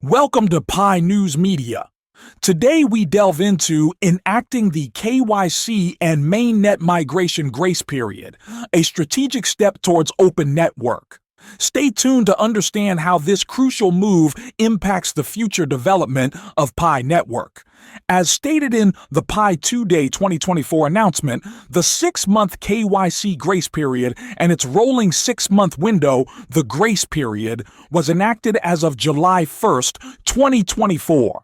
Welcome to Pi News Media. Today we delve into enacting the KYC and Mainnet migration grace period, a strategic step towards open network. Stay tuned to understand how this crucial move impacts the future development of Pi Network. As stated in the Pi 2-Day 2024 announcement, the 6-month KYC Grace Period and its rolling 6-month window, the Grace Period, was enacted as of July 1st, 2024.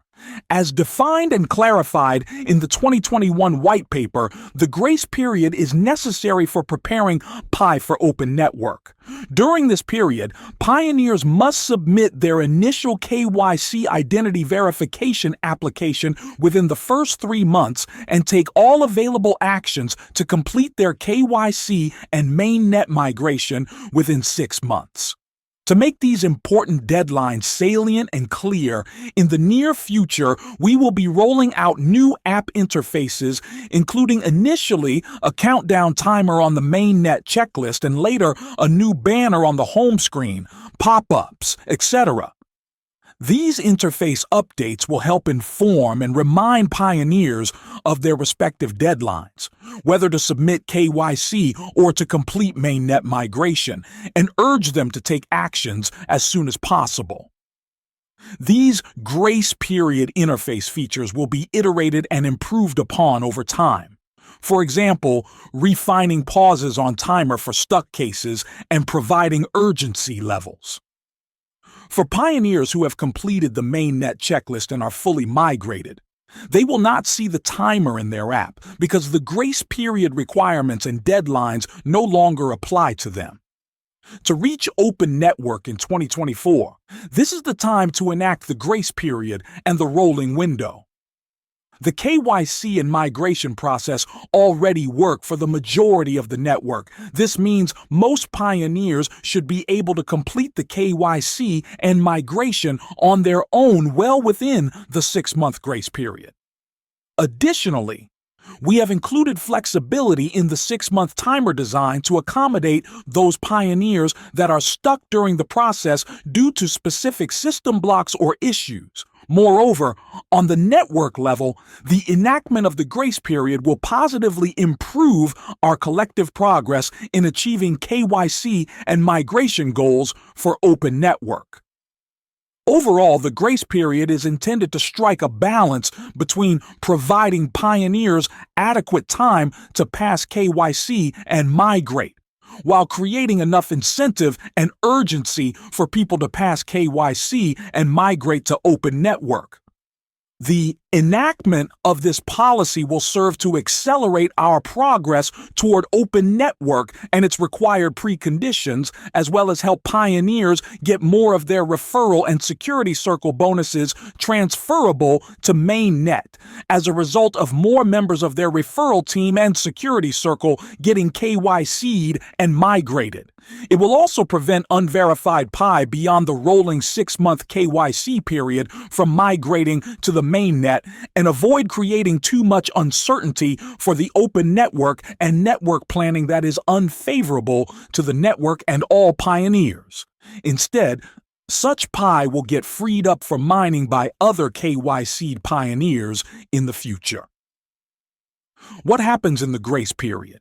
As defined and clarified in the 2021 Whitepaper, the grace period is necessary for preparing Pi for open network. During this period, pioneers must submit their initial KYC identity verification application within the first 3 months and take all available actions to complete their KYC and Mainnet migration within 6 months. To make these important deadlines salient and clear, in the near future, we will be rolling out new app interfaces, including initially a countdown timer on the Mainnet checklist and later a new banner on the home screen, pop-ups, etc. These interface updates will help inform and remind pioneers of their respective deadlines, whether to submit KYC or to complete Mainnet migration, and urge them to take actions as soon as possible. These grace period interface features will be iterated and improved upon over time. For example, refining pauses on timer for stuck cases and providing urgency levels. For pioneers who have completed the Mainnet checklist and are fully migrated, they will not see the timer in their app because the grace period requirements and deadlines no longer apply to them. To reach open network in 2024, this is the time to enact the grace period and the rolling window. The KYC and migration process already work for the majority of the network. This means most pioneers should be able to complete the KYC and migration on their own well within the 6-month grace period. Additionally, we have included flexibility in the 6-month timer design to accommodate those pioneers that are stuck during the process due to specific system blocks or issues. Moreover, on the network level, the enactment of the grace period will positively improve our collective progress in achieving KYC and migration goals for open network. Overall, the grace period is intended to strike a balance between providing pioneers adequate time to pass KYC and migrate, while creating enough incentive and urgency for people to pass KYC and migrate to open network. The enactment of this policy will serve to accelerate our progress toward open network and its required preconditions, as well as help pioneers get more of their referral and security circle bonuses transferable to Mainnet, as a result of more members of their referral team and security circle getting KYC'd and migrated. It will also prevent unverified Pi beyond the rolling 6-month KYC period from migrating to the Mainnet and avoid creating too much uncertainty for the open network and network planning that is unfavorable to the network and all pioneers. Instead, such Pi will get freed up for mining by other KYC'd pioneers in the future. What happens in the grace period?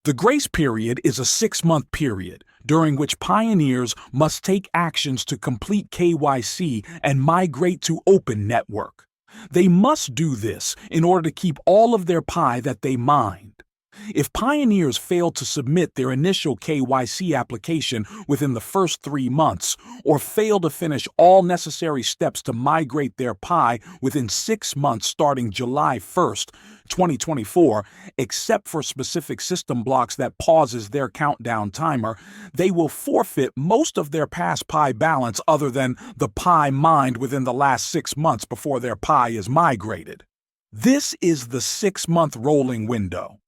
The grace period is a 6-month period during which pioneers must take actions to complete KYC and migrate to open network. They must do this in order to keep all of their Pi that they mined. If pioneers fail to submit their initial KYC application within the first 3 months, or fail to finish all necessary steps to migrate their Pi within 6 months starting July 1st, 2024, except for specific system blocks that pauses their countdown timer, they will forfeit most of their past Pi balance other than the Pi mined within the last 6 months before their Pi is migrated. This is the 6-month rolling window.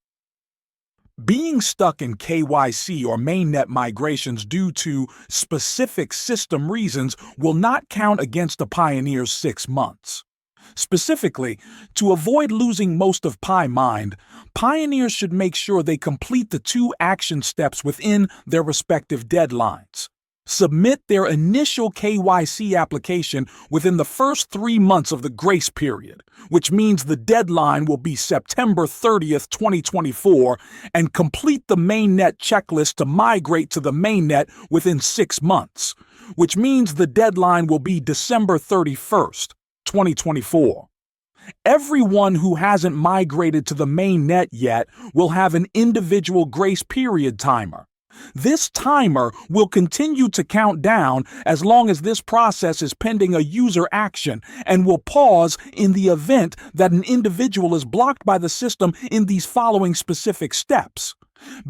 Being stuck in KYC or Mainnet migrations due to specific system reasons will not count against a pioneer's 6 months. Specifically, to avoid losing most of Pi mined, pioneers should make sure they complete the 2 action steps within their respective deadlines. submit their initial KYC application within the first 3 months of the grace period, which means the deadline will be September 30th, 2024, and complete the mainnet checklist to migrate to the mainnet within 6 months, which means the deadline will be December 31st, 2024. Everyone who hasn't migrated to the mainnet yet will have an individual grace period timer. This timer will continue to count down as long as this process is pending a user action and will pause in the event that an individual is blocked by the system in these following specific steps: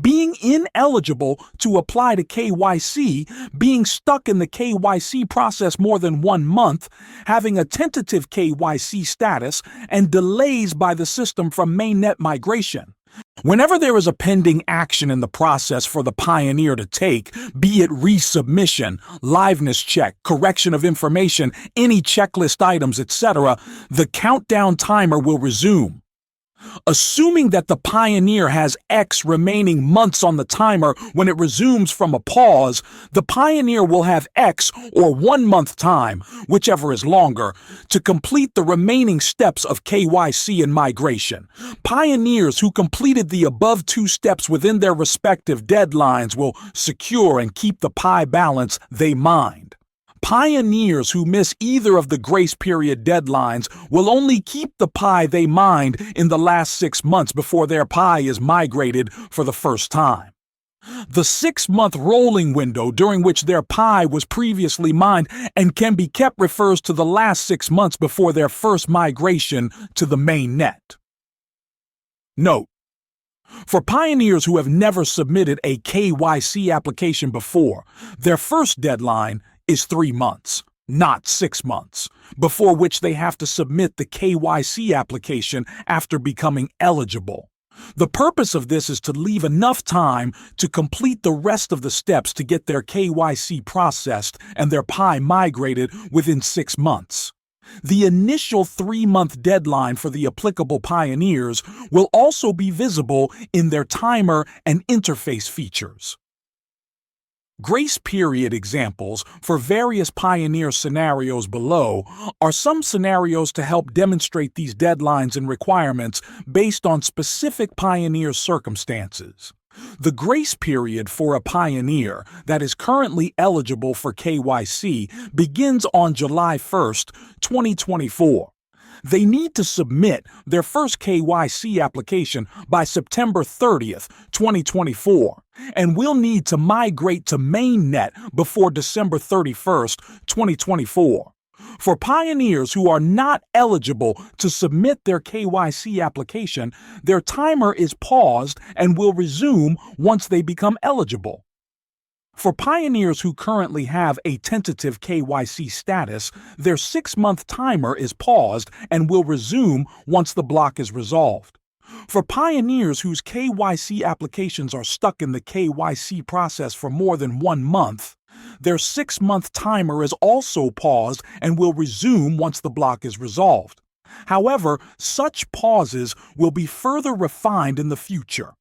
being ineligible to apply to KYC, being stuck in the KYC process more than 1 month, having a tentative KYC status, and delays by the system from mainnet migration. Whenever there is a pending action in the process for the pioneer to take, be it resubmission, liveness check, correction of information, any checklist items, etc., the countdown timer will resume. Assuming that the pioneer has X remaining months on the timer when it resumes from a pause, the pioneer will have X or 1 month time, whichever is longer, to complete the remaining steps of KYC and migration. Pioneers who completed the above 2 steps within their respective deadlines will secure and keep the PI balance they mined. Pioneers who miss either of the grace period deadlines will only keep the PI they mined in the last 6 months before their PI is migrated for the first time. The 6-month rolling window during which their PI was previously mined and can be kept refers to the last 6 months before their first migration to the mainnet. Note: for pioneers who have never submitted a KYC application before, their first deadline is 3 months, not 6 months, before which they have to submit the KYC application after becoming eligible. The purpose of this is to leave enough time to complete the rest of the steps to get their KYC processed and their PI migrated within 6 months. The initial 3-month deadline for the applicable pioneers will also be visible in their timer and interface features. Grace period examples for various pioneer scenarios below are some scenarios to help demonstrate these deadlines and requirements based on specific pioneer circumstances. The grace period for a pioneer that is currently eligible for KYC begins on July 1st, 2024. They need to submit their first KYC application by September 30th, 2024, and will need to migrate to mainnet before December 31st, 2024. For pioneers who are not eligible to submit their KYC application, their timer is paused and will resume once they become eligible. For pioneers who currently have a tentative KYC status, their 6-month timer is paused and will resume once the block is resolved. For pioneers whose KYC applications are stuck in the KYC process for more than 1 month, their 6-month timer is also paused and will resume once the block is resolved. However, such pauses will be further refined in the future.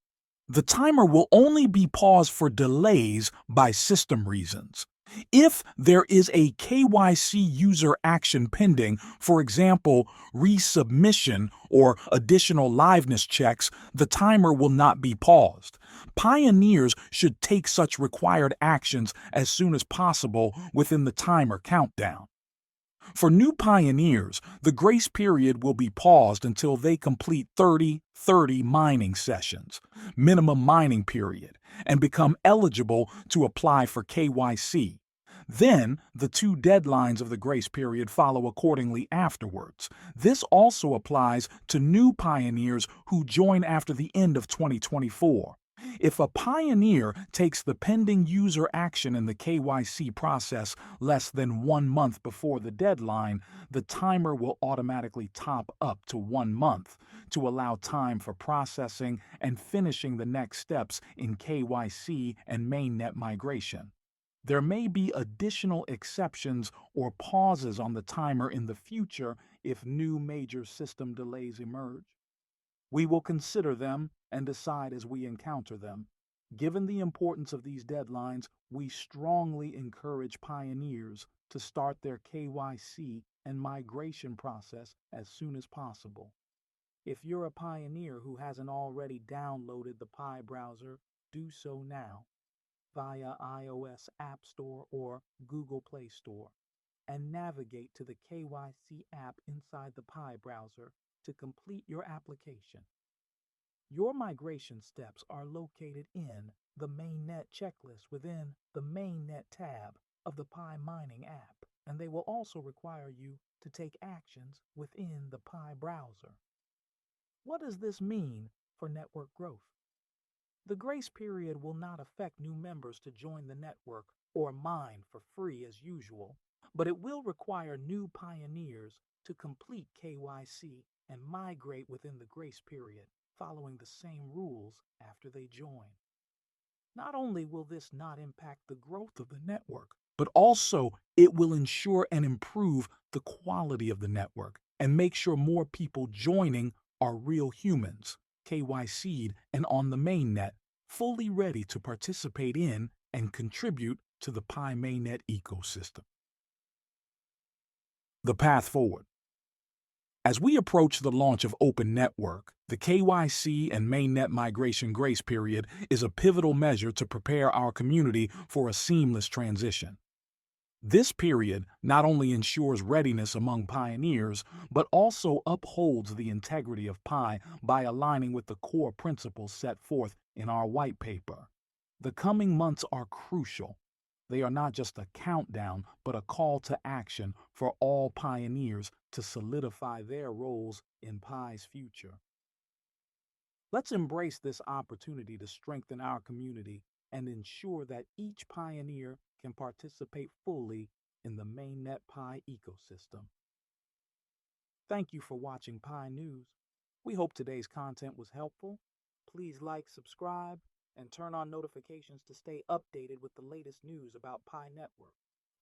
The timer will only be paused for delays by system reasons. If there is a KYC user action pending, for example, resubmission or additional liveness checks, the timer will not be paused. Pioneers should take such required actions as soon as possible within the timer countdown. For new pioneers, the grace period will be paused until they complete 30 mining sessions, minimum mining period, and become eligible to apply for KYC. Then, the 2 deadlines of the grace period follow accordingly afterwards. This also applies to new pioneers who join after the end of 2024. If a pioneer takes the pending user action in the KYC process less than 1 month before the deadline, the timer will automatically top up to 1 month to allow time for processing and finishing the next steps in KYC and mainnet migration. There may be additional exceptions or pauses on the timer in the future if new major system delays emerge. We will consider them and decide as we encounter them. Given the importance of these deadlines, we strongly encourage pioneers to start their KYC and migration process as soon as possible. If you're a pioneer who hasn't already downloaded the Pi browser, do so now via iOS App Store or Google Play Store, and navigate to the KYC app inside the Pi browser to complete your application. Your migration steps are located in the Mainnet checklist within the Mainnet tab of the Pi Mining app, and they will also require you to take actions within the Pi browser. What does this mean for network growth? The grace period will not affect new members to join the network or mine for free as usual, but it will require new pioneers to complete KYC and migrate within the grace period, following the same rules after they join. Not only will this not impact the growth of the network, but also it will ensure and improve the quality of the network and make sure more people joining are real humans, KYC'd and on the mainnet, fully ready to participate in and contribute to the Pi mainnet ecosystem. The path forward. As we approach the launch of Open Network, the KYC and Mainnet migration grace period is a pivotal measure to prepare our community for a seamless transition. This period not only ensures readiness among pioneers, but also upholds the integrity of Pi by aligning with the core principles set forth in our white paper. The coming months are crucial. They are not just a countdown, but a call to action for all pioneers to solidify their roles in Pi's future. Let's embrace this opportunity to strengthen our community and ensure that each pioneer can participate fully in the Mainnet Pi ecosystem. Thank you for watching Pi News. We hope today's content was helpful. Please like, subscribe, and turn on notifications to stay updated with the latest news about Pi Network.